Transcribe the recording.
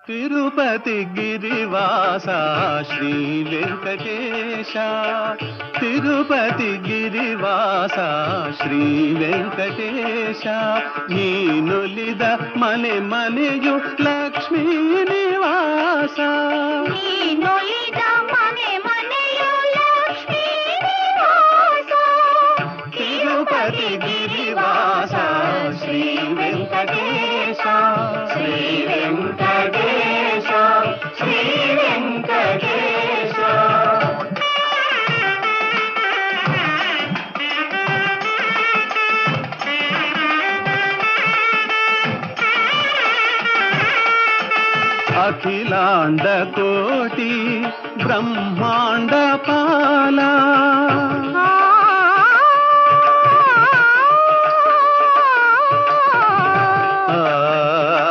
తిరుపతి గిరివాస శ్రీ వెంకటేశ, తిరుపతి గిరివాస ಶ್ರೀ ವೆಂಕಟೇಶ, ನೀನುಲಿದ ಮನೆ ಮನೆಯು ಲಕ್ಷ್ಮೀ ನಿವಾಸ, ನೀನುಲಿದ ಮನೆ ಮನೆಯು ಲಕ್ಷ್ಮೀ ನಿವಾಸ, ತಿರುಪತಿ ಗಿರಿವಾಸ ಶ್ರೀ ವೆಂಕಟೇಶ, ಶ್ರೀ ವೆಂಕಟೇಶ, ಶ್ರೀ ವೆಂಕಟೇಶ. అఖిలాండ కోటి బ్రహ్మాండ పాలా